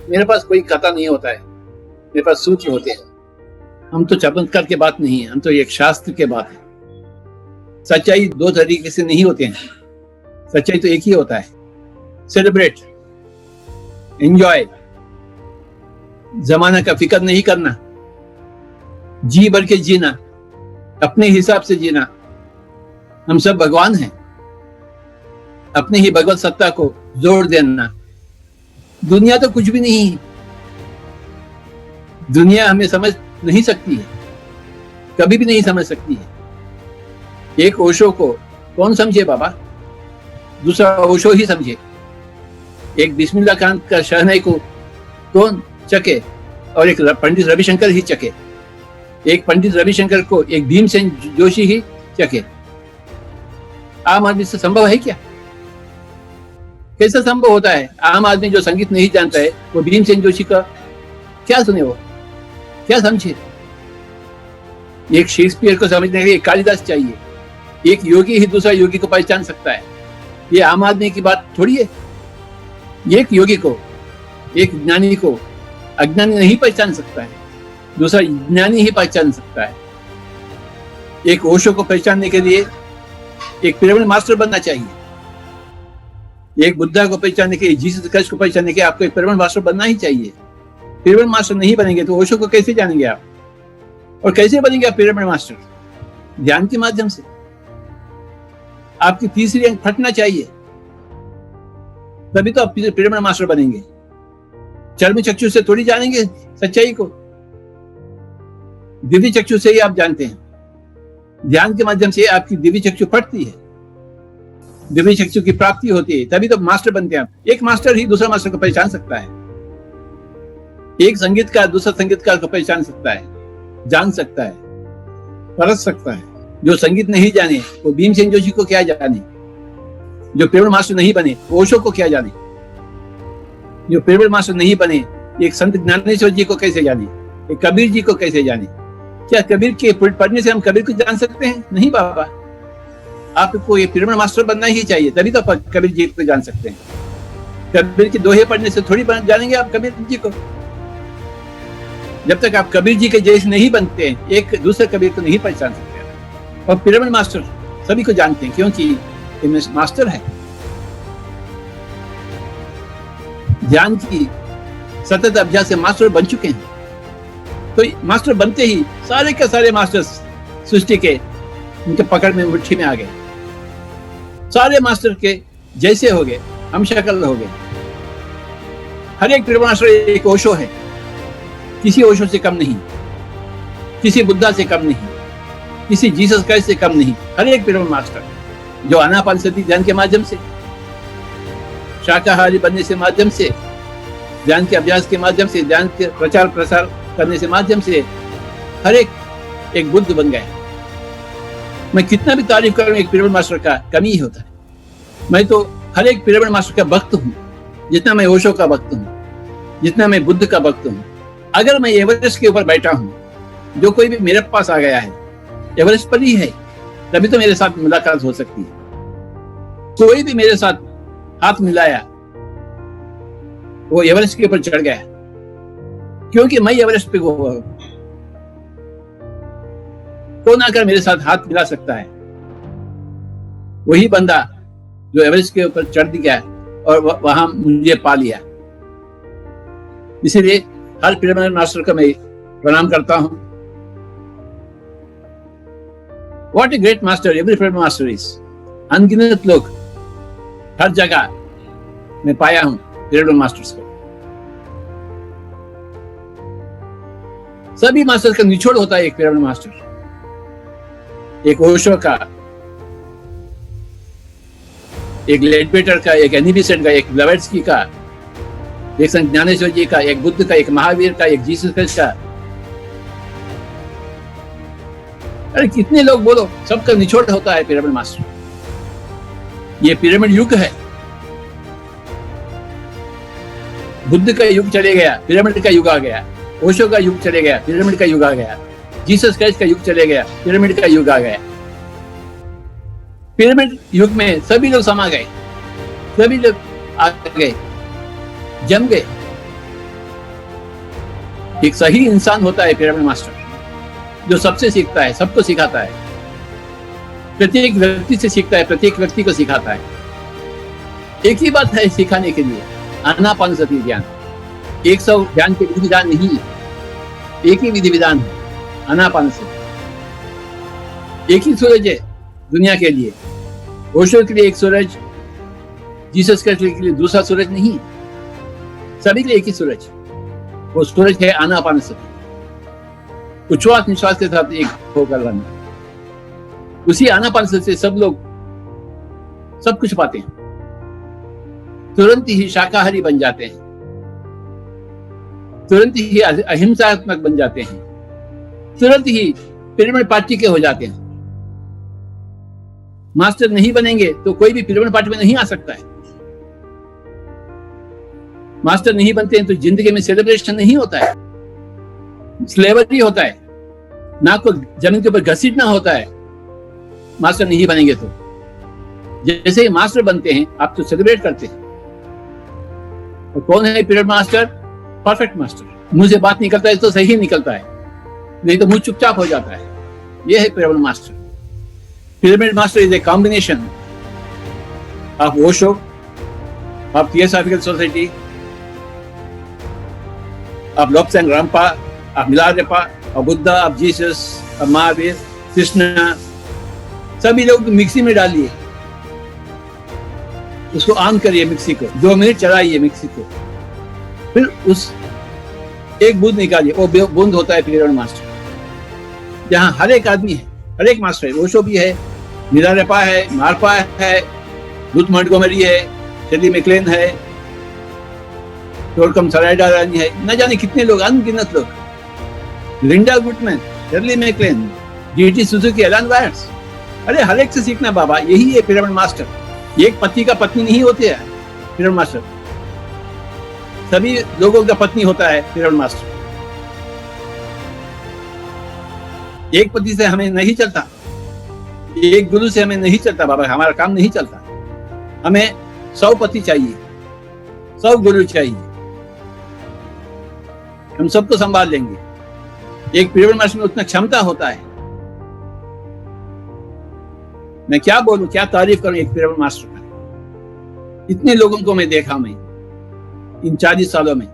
मेरे पास कोई कथा नहीं होता है, मेरे पास सूत्र होते हैं। हम तो चमत्कार के बात नहीं है, हम तो एक शास्त्र के बात है। सच्चाई दो तरीके से नहीं होते हैं, सच्चाई तो एक ही होता है। सेलिब्रेट, एंजॉय, जमाना का फिक्र नहीं करना, जी भर के जीना, अपने हिसाब से जीना। हम सब भगवान हैं, अपने ही भगवत सत्ता को जोर देना। दुनिया तो कुछ भी नहीं है, दुनिया हमें समझ नहीं सकती है, कभी भी नहीं समझ सकती है। एक ओशो को कौन समझे बाबा, दूसरा ओशो ही समझे। एक बिस्मिल्लाह खान का शहनाई को कौन चके और एक पंडित रविशंकर ही चके। एक पंडित रविशंकर को एक भीमसेन जोशी ही चके। आम आदमी से संभव है क्या? कैसा संभव होता है? आम आदमी जो संगीत नहीं जानता है वो भीमसेन जोशी का क्या सुने, वो क्या समझे? एक शेक्सपियर को समझने के लिए कालिदास चाहिए, एक योगी ही दूसरा योगी को पहचान सकता है। ये आम आदमी की बात थोड़ी है। एक योगी को, एक ज्ञानी को अज्ञानी नहीं पहचान सकता है, दूसरा ज्ञानी ही पहचान सकता है। एक ओशो को पहचानने के लिए एक पिरामिड मास्टर बनना चाहिए। एक बुद्धा को पहचानने के लिए, जीसस क्राइस्ट को पहचानने के लिए आपको एक पिरामिड मास्टर बनना ही चाहिए। पिरामिड मास्टर नहीं बनेंगे तो ओशो को कैसे जानेंगे आप? और कैसे बनेंगे आप पिरामिड मास्टर? ध्यान के माध्यम से। आपकी तीसरी अंक फटना चाहिए, तभी तो आप पिरामिड मास्टर बनेंगे। चर्म चक्षु से थोड़ी जानेंगे सच्चाई को, दिव्य चक्षु से ही आप जानते हैं। ध्यान के माध्यम से आपकी दिव्य चक्षु फटती है, दिव्य चक्षु की प्राप्ति होती है, तभी तो मास्टर बनते हैं आप। एक मास्टर ही दूसरा मास्टर को पहचान सकता है। एक संगीतकार दूसरा संगीतकार को पहचान सकता है, जान सकता है, परख सकता है। जो संगीत नहीं जाने वो भीमसेन जोशी को क्या जाने, जो पिरामिड मास्टर नहीं बने वो ओशो को क्या जाने, जो पिरामिड मास्टर नहीं बने एक संत ज्ञानेश्वर जी को कैसे जाने, एक कबीर जी को कैसे जाने? क्या कबीर के पढ़ने से हम कबीर को जान सकते हैं? नहीं बाबा, आपको ये पिरामिड मास्टर बनना ही चाहिए, तभी तो आप कबीर जी को जान सकते हैं। कबीर के दोहे पढ़ने से थोड़ी जानेंगे आप कबीर जी को। जब तक आप कबीर जी के जैसे नहीं बनते हैं, एक दूसरे कबीर को नहीं पहचान सकते। और पिरामिड मास्टर सभी को जानते हैं क्योंकि इनमें मास्टर है। ध्यान की सतत अभ्यास से मास्टर बन चुके हैं। तो मास्टर बनते ही सारे के सारे मास्टर्स सृष्टि के उनके पकड़ में, मुट्ठी में आ गए। सारे मास्टर के जैसे हो गए, हम शक्ल हो गए। हर एक पिरामिड मास्टर एक ओशो है, किसी ओशो से कम नहीं, किसी बुद्धा से कम नहीं, किसी जीसस क्राइस्ट से कम नहीं। हर एक पिरामिड मास्टर जो आनापानसति ध्यान के माध्यम से, शाकाहारी बनने से माध्यम से, ध्यान के अभ्यास के माध्यम से, ध्यान के प्रचार प्रसार करने से माध्यम से हर एक बुद्ध बन गए। मैं कितना भी तारीफ करूं एक पिरामिड मास्टर का, कमी ही होता है। मैं तो हर एक पिरामिड मास्टर का भक्त हूं, जितना मैं ओशो का भक्त हूं, जितना मैं बुद्ध का भक्त हूं। अगर मैं एवरेस्ट के ऊपर बैठा हूं, जो कोई भी मेरे पास आ गया है, एवरेस्ट पर ही है, तभी तो मेरे साथ मुलाकात हो सकती है। कोई भी मेरे साथ हाथ मिलाया वो एवरेस्ट के ऊपर चढ़ गया, क्योंकि मैं एवरेस्ट पे हुआ हूं। कौन आकर मेरे साथ हाथ मिला सकता है? वही बंदा जो एवरेस्ट के ऊपर चढ़ गया और वहां मुझे पा लिया। इसीलिए हर पिरामिड मास्टर का मैं प्रणाम करता हूं। What a great master every pyramid master is. अनगिनत लोग हर जगह मैं पाया हूं पिरामिड मास्टर्स को। सभी मास्टर्स का निचोड़ होता है एक पिरामिड मास्टर, एक ओशो का, एक लेडबेटर का, एक एनिबिसेंट का, एक ब्लेवेट्स्की का, एक संत ज्ञानेश्वर जी का, एक बुद्ध का, एक महावीर का, एक जीसस क्राइस्ट का। अरे कितने लोग बोलो, सबका निचोड़ होता है पिरामिड मास्टर। ये पिरामिड युग है। बुद्ध का युग चले गया, पिरामिड का युग आ गया। ओशो का युग चले गया, पिरामिड का युग आ गया। जीसस क्राइस्ट का युग चले गया, पिरामिड का युग आ गया। पिरामिड युग में सभी लोग समा गए, सभी लोग आ गए, जम गए। एक सही इंसान होता है पिरामिड मास्टर, जो सबसे सीखता है, सबको सिखाता है, प्रत्येक व्यक्ति से सीखता है, प्रत्येक व्यक्ति को सिखाता है। एक ही बात है सिखाने के लिए, आनापानसति ध्यान। 100 ध्यान के विधि विधान नहीं है, एक ही विधि विधान है, आनापानसति। एक ही सूरज है दुनिया के लिए, ओशो के लिए एक सूरज, जीसस क्राइस्ट के लिए दूसरा सूरज नहीं है, सभी के लिए एक ही सूरज। वो सूरज है आनापानसति, उच्छ्वास निश्वास के साथ एक होकर रहना। उसी आनापानसति से सब लोग सब कुछ पाते हैं, तुरंत ही शाकाहारी बन जाते हैं, तुरंत ही अहिंसात्मक बन जाते हैं, तुरंत ही पिरामिड पार्टी के हो जाते हैं। मास्टर नहीं बनेंगे तो कोई भी पिरामिड पार्टी में नहीं आ सकता है। मास्टर नहीं बनते हैं तो जिंदगी में सेलिब्रेशन नहीं होता है, स्लेवरी होता है, नाक को जमीन के ऊपर घसीटना होता है। मास्टर नहीं बनेंगे तो जैसे ही मास्टर बनते हैं आप तो सेलिब्रेट करते हैं। और कौन है पिरामिड मास्टर? Perfect master. मुंह से बात निकलता है तो सही निकलता है, नहीं तो मुंह चुपचाप हो जाता है। यह है pyramid master. Pyramid master is a combination of Osho, of theosophical society, of Lobsang Rampa, of Milarepa, of Buddha, of Jesus, of Mahavir, Krishna, सभी लोग मिक्सी में डालिए, उसको ऑन करिए मिक्सी को, 2 मिनट चलाइए मिक्सी को, फिर उस एक बूंद निकालिए, वो बूंद होता है पिरामिड मास्टर। जहां हर एक आदमी है, हर एक मास्टर है। ओशो भी है, मिलारेपा है, मारपा है, रुथ मॉन्टगोमरी है, शेली मैक्लेन है, टोलकम सराइडा रानी है, न जाने कितने लोग, अनगिनत लोग, लिंडा गुडमैन, शेली मैक्लेन, जीटी सुजुकी, एलन वायर्स। अरे हर एक से सीखना बाबा, यही है पिरामिड मास्टर। एक पति का पत्नी नहीं होते है पिरामिड मास्टर, सभी लोगों का पत्नी होता है पिरामिड मास्टर। एक पति से हमें नहीं चलता, एक गुरु से हमें नहीं चलता बाबा, हमारा काम नहीं चलता। हमें 100 पति चाहिए, 100 गुरु चाहिए, हम सबको संभाल लेंगे। एक पिरामिड मास्टर में उतना क्षमता होता है। मैं क्या बोलूं, क्या तारीफ करूं एक पिरामिड मास्टर का। इतने लोगों को मैं देखा, मैं इन 40 सालों में